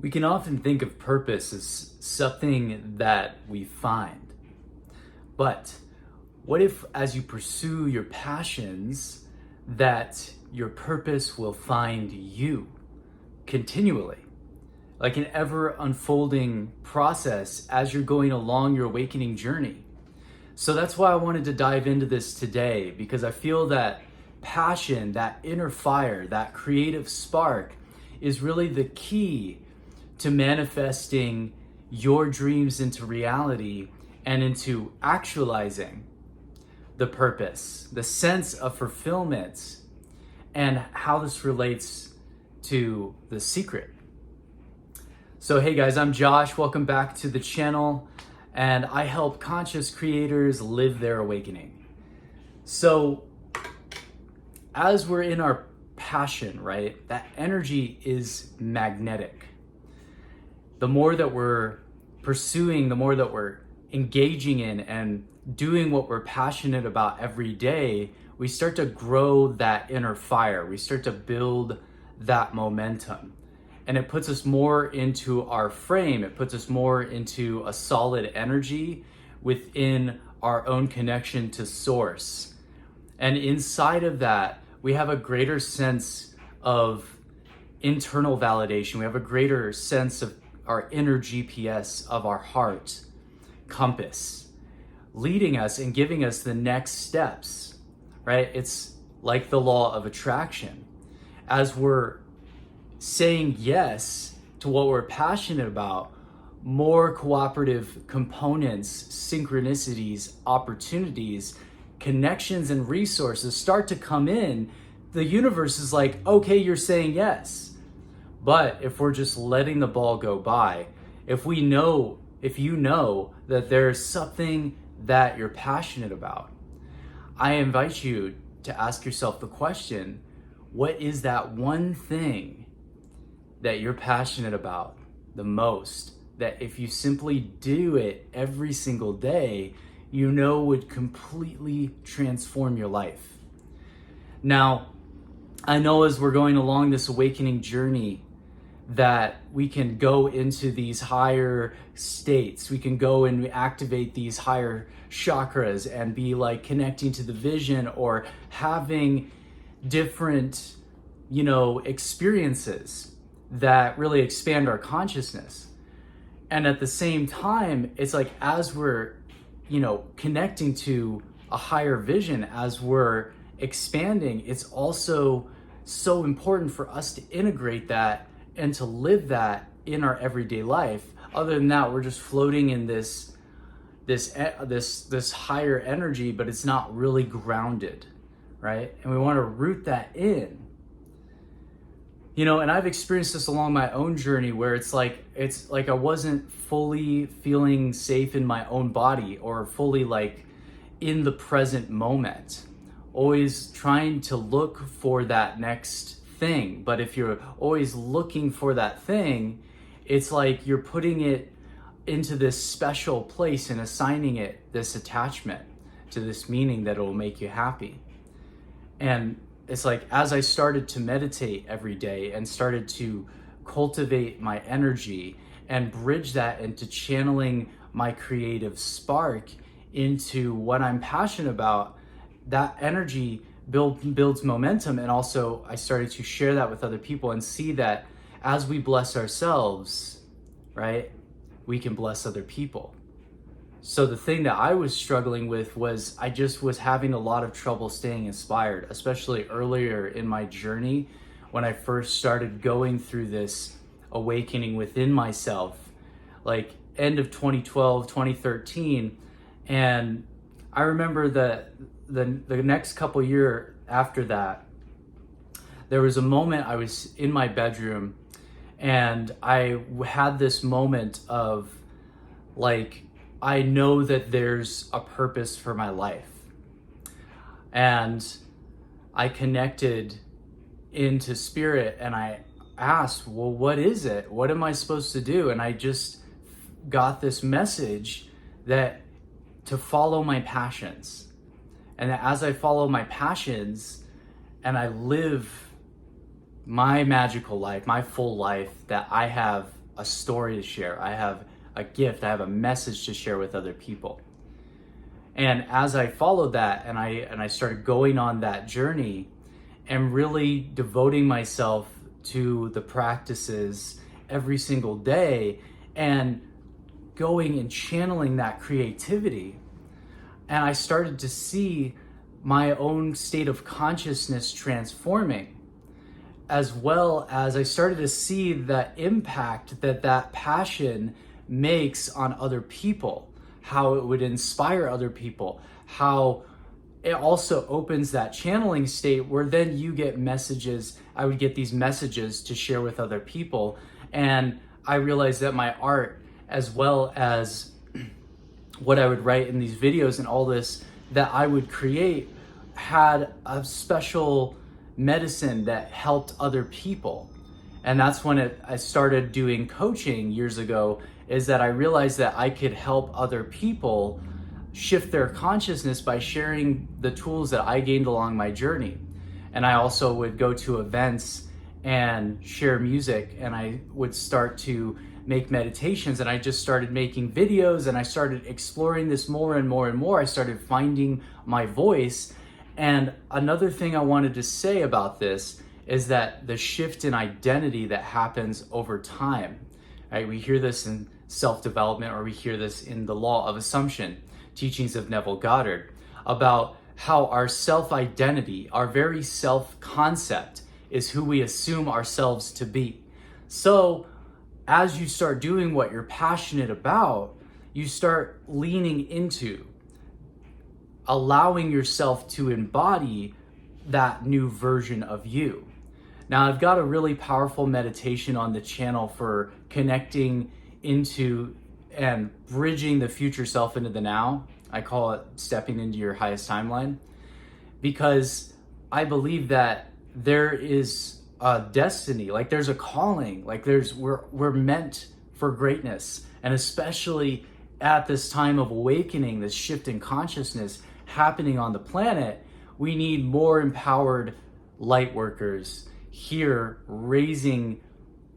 We can often think of purpose as something that we find. But what if, as you pursue your passions, that your purpose will find you continually? Like an ever unfolding process as you're going along your awakening journey. So that's why I wanted to dive into this today, because I feel that passion, that inner fire, that creative spark is really the key to manifesting your dreams into reality and into actualizing the purpose, the sense of fulfillment, and how this relates to The Secret. So hey guys, I'm Josh. Welcome back to the channel, and I help conscious creators live their awakening. So as we're in our passion, right, that energy is magnetic. The more that we're pursuing, the more that we're engaging in and doing what we're passionate about every day, we start to grow that inner fire. We start to build that momentum. And it puts us more into our frame. It puts us more into a solid energy within our own connection to source. And inside of that, we have a greater sense of internal validation. We have a greater sense of our inner GPS of our heart compass, leading us and giving us the next steps, right? It's like the law of attraction. As we're saying yes to what we're passionate about, more cooperative components, synchronicities, opportunities, connections, and resources start to come in. The universe is like, okay, you're saying yes. But if we're just letting the ball go by, if you know that there's something that you're passionate about, I invite you to ask yourself the question, what is that one thing that you're passionate about the most, that if you simply do it every single day, you know would completely transform your life? Now, I know as we're going along this awakening journey that we can go into these higher states. We can go and activate these higher chakras and be like connecting to the vision or having different, experiences that really expand our consciousness. And at the same time, it's like as we're, connecting to a higher vision, as we're expanding, it's also so important for us to integrate that and to live that in our everyday life. Other than that, we're just floating in this higher energy, but it's not really grounded, right? And we want to root that in. And I've experienced this along my own journey where it's like I wasn't fully feeling safe in my own body or fully like in the present moment. Always trying to look for that next thing. But if you're always looking for that thing, it's like you're putting it into this special place and assigning it this attachment to this meaning that it will make you happy. And it's like as I started to meditate every day and started to cultivate my energy and bridge that into channeling my creative spark into what I'm passionate about, that energy builds momentum. And also I started to share that with other people and see that as we bless ourselves, right, we can bless other people. So the thing that I was struggling with was I just was having a lot of trouble staying inspired, especially earlier in my journey when I first started going through this awakening within myself, like end of 2012, 2013. And I remember the next couple years after that, there was a moment I was in my bedroom and I had this moment of like, I know that there's a purpose for my life. And I connected into spirit and I asked, well, what is it? What am I supposed to do? And I just got this message that to follow my passions. And that as I follow my passions and I live my magical life, my full life that I have a story to share. I have a gift. I have a message to share with other people. And as I followed that and I started going on that journey and really devoting myself to the practices every single day and going and channeling that creativity, and I started to see my own state of consciousness transforming, as well as I started to see the impact that that passion makes on other people, how it would inspire other people, how it also opens that channeling state where then you get messages. I would get these messages to share with other people. And I realized that my art, as well as what I would write in these videos and all this that I would create, had a special medicine that helped other people. And that's when I started doing coaching years ago, is that I realized that I could help other people shift their consciousness by sharing the tools that I gained along my journey. And I also would go to events and share music, and I would start to make meditations, and I just started making videos, and I started exploring this more and more and more. I started finding my voice. And another thing I wanted to say about this is that the shift in identity that happens over time, right? We hear this in self-development, or we hear this in the Law of Assumption, teachings of Neville Goddard, about how our self-identity, our very self-concept, is who we assume ourselves to be. So as you start doing what you're passionate about, you start leaning into allowing yourself to embody that new version of you. Now, I've got a really powerful meditation on the channel for connecting into and bridging the future self into the now. I call it stepping into your highest timeline, because I believe that there is a destiny, like there's a calling, like we're meant for greatness. And especially at this time of awakening, this shift in consciousness happening on the planet, we need more empowered light workers here, raising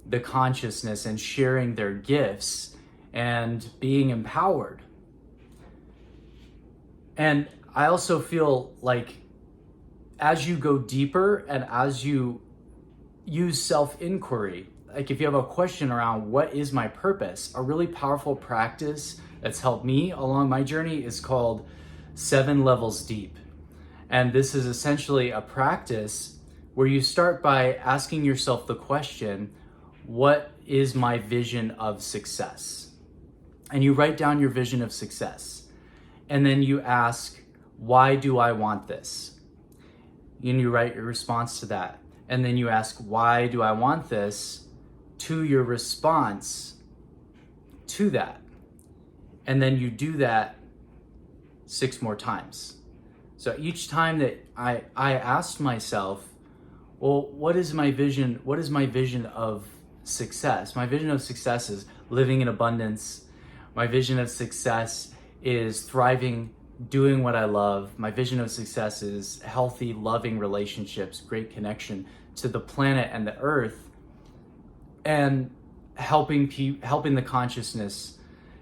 the consciousness and sharing their gifts and being empowered. And I also feel like as you go deeper and as you use self-inquiry, like if you have a question around what is my purpose, a really powerful practice that's helped me along my journey is called 7 Levels Deep. And this is essentially a practice where you start by asking yourself the question, what is my vision of success? And you write down your vision of success. And then you ask, why do I want this? And you write your response to that. And then you ask, why do I want this, to your response to that. And then you do that 6 more times. So each time that I asked myself, well, what is my vision? What is my vision of success? My vision of success is living in abundance. My vision of success is thriving, doing what I love. My vision of success is healthy, loving relationships, great connection to the planet and the earth, and helping the consciousness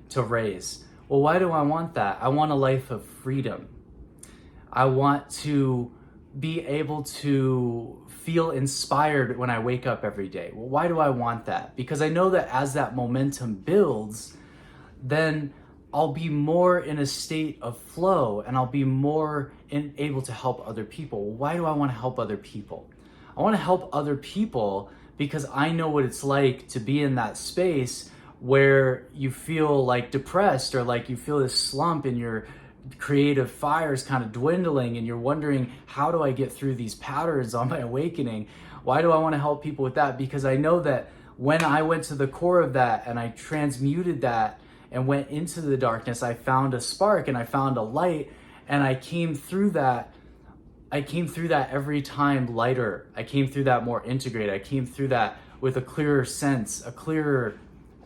to raise. Well, why do I want that? I want a life of freedom. I want to be able to feel inspired when I wake up every day. Well, why do I want that? Because I know that as that momentum builds, then I'll be more in a state of flow, and I'll be more able to help other people. Why do I want to help other people? I want to help other people because I know what it's like to be in that space where you feel like depressed, or like you feel this slump in your creative fire is kind of dwindling, and you're wondering, how do I get through these patterns on my awakening? Why do I want to help people with that? Because I know that when I went to the core of that and I transmuted that and went into the darkness, I found a spark and I found a light, and I came through that every time lighter. I came through that more integrated. I came through that with a clearer sense, a clearer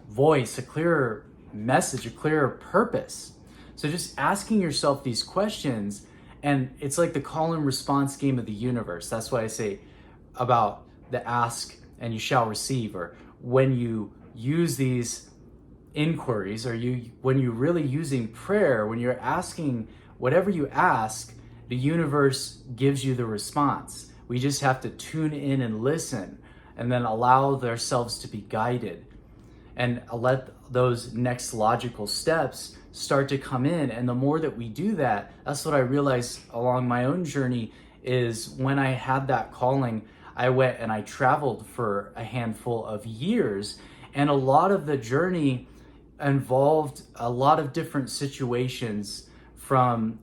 voice, a clearer message, a clearer purpose. So just asking yourself these questions, and it's like the call and response game of the universe. That's why I say about the ask and you shall receive, or when you use these inquiries, or when you're really using prayer, when you're asking whatever you ask, the universe gives you the response. We just have to tune in and listen, and then allow ourselves to be guided, and let those next logical steps start to come in. And the more that we do that, that's what I realized along my own journey, is when I had that calling, I went and I traveled for a handful of years, and a lot of the journey involved a lot of different situations, from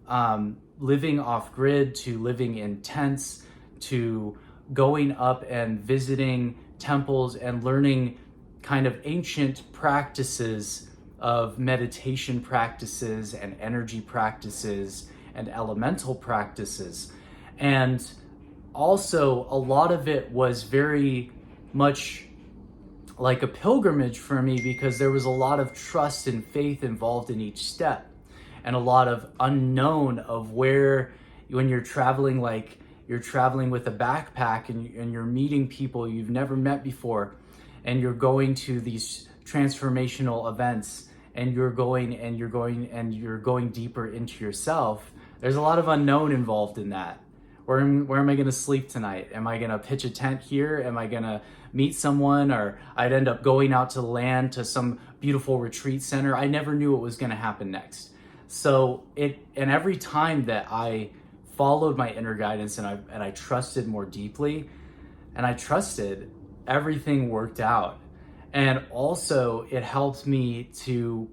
living off grid to living in tents to going up and visiting temples and learning kind of ancient practices of meditation practices and energy practices and elemental practices. And also, a lot of it was very much like a pilgrimage for me, because there was a lot of trust and faith involved in each step, and a lot of unknown of where, when you're traveling, like you're traveling with a backpack and you're meeting people you've never met before, and you're going to these transformational events, and you're going deeper into yourself. There's a lot of unknown involved in that. Where am I going to sleep tonight? Am I going to pitch a tent here? Am I going to meet someone? Or I'd end up going out to the land to some beautiful retreat center. I never knew what was going to happen next. So and every time that I followed my inner guidance and I trusted more deeply, and I trusted, everything worked out. And also it helped me to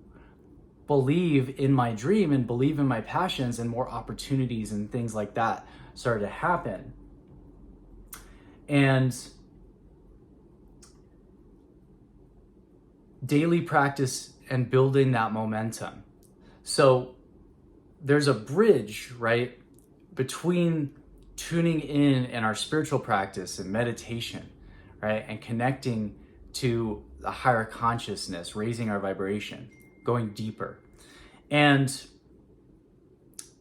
believe in my dream and believe in my passions, and more opportunities and things like that started to happen. And daily practice and building that momentum. So there's a bridge, right, between tuning in our spiritual practice and meditation, right, and connecting to the higher consciousness, raising our vibration, going deeper, and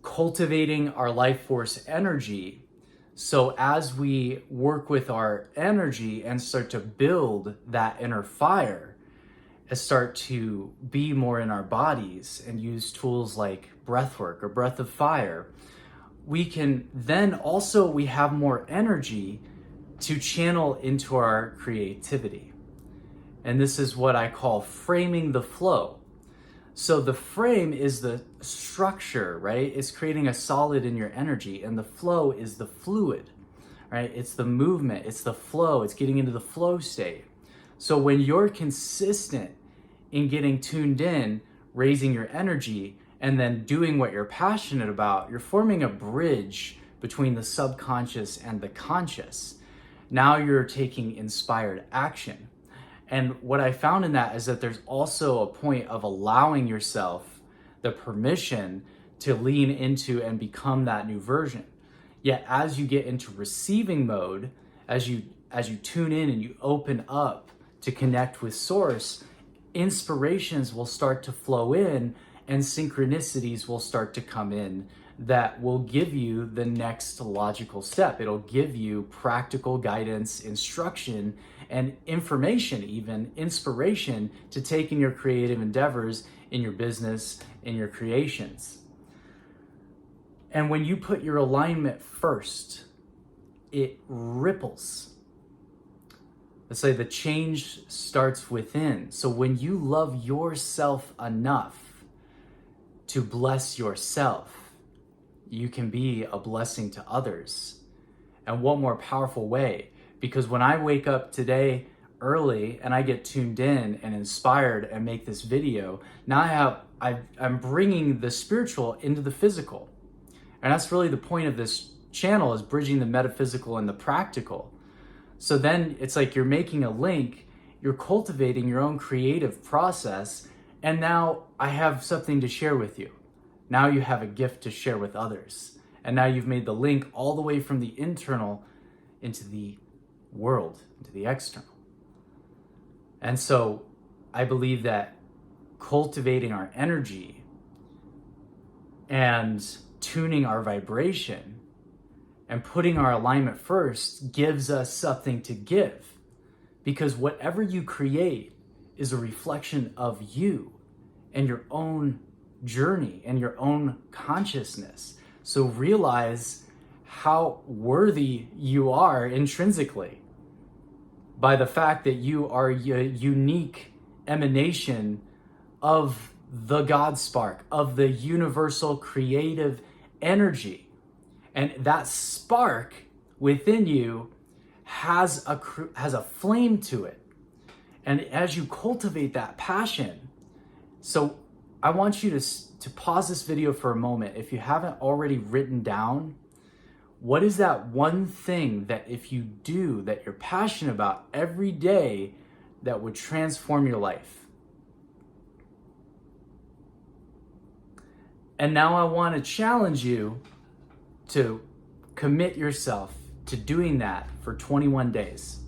cultivating our life force energy. So as we work with our energy and start to build that inner fire, and start to be more in our bodies and use tools like breath work or breath of fire, we can then also, we have more energy to channel into our creativity. And this is what I call framing the flow. So the frame is the structure, right? It's creating a solid in your energy, and the flow is the fluid, right? It's the movement, it's the flow, it's getting into the flow state. So when you're consistent in getting tuned in, raising your energy, and then doing what you're passionate about, you're forming a bridge between the subconscious and the conscious. Now you're taking inspired action. And what I found in that is that there's also a point of allowing yourself the permission to lean into and become that new version. Yet as you get into receiving mode, as you tune in and you open up to connect with source, inspirations will start to flow in, and synchronicities will start to come in that will give you the next logical step. It'll give you practical guidance, instruction, and information, even inspiration to take in your creative endeavors, in your business, in your creations. And when you put your alignment first, it ripples. Let's say the change starts within. So when you love yourself enough to bless yourself, you can be a blessing to others. And what more powerful way? Because when I wake up today early and I get tuned in and inspired and make this video, now I'm bringing the spiritual into the physical. And that's really the point of this channel, is bridging the metaphysical and the practical. So then it's like you're making a link, you're cultivating your own creative process, and now I have something to share with you. Now you have a gift to share with others. And now you've made the link all the way from the internal into the world, into the external. And so I believe that cultivating our energy and tuning our vibration and putting our alignment first gives us something to give. Because whatever you create is a reflection of you and your own journey and your own consciousness. So realize how worthy you are intrinsically by the fact that you are a unique emanation of the God spark, of the universal creative energy. And that spark within you has a flame to it. And as you cultivate that passion, so I want you to pause this video for a moment. If you haven't already written down, what is that one thing that if you do that you're passionate about every day that would transform your life? And now I want to challenge you to commit yourself to doing that for 21 days.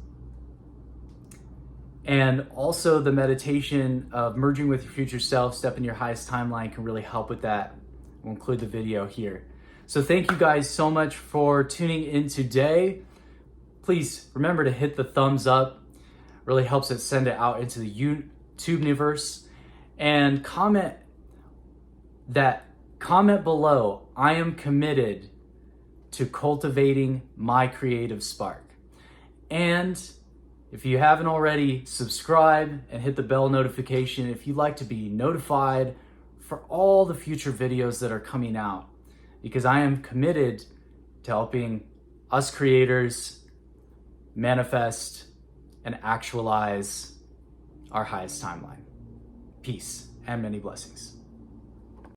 And also the meditation of merging with your future self, step in your highest timeline can really help with that. We'll include the video here. So thank you guys so much for tuning in today. Please remember to hit the thumbs up. Really helps it send it out into the YouTube universe. And comment below, I am committed to cultivating my creative spark. And if you haven't already, subscribe and hit the bell notification if you'd like to be notified for all the future videos that are coming out, because I am committed to helping us creators manifest and actualize our highest timeline. Peace and many blessings.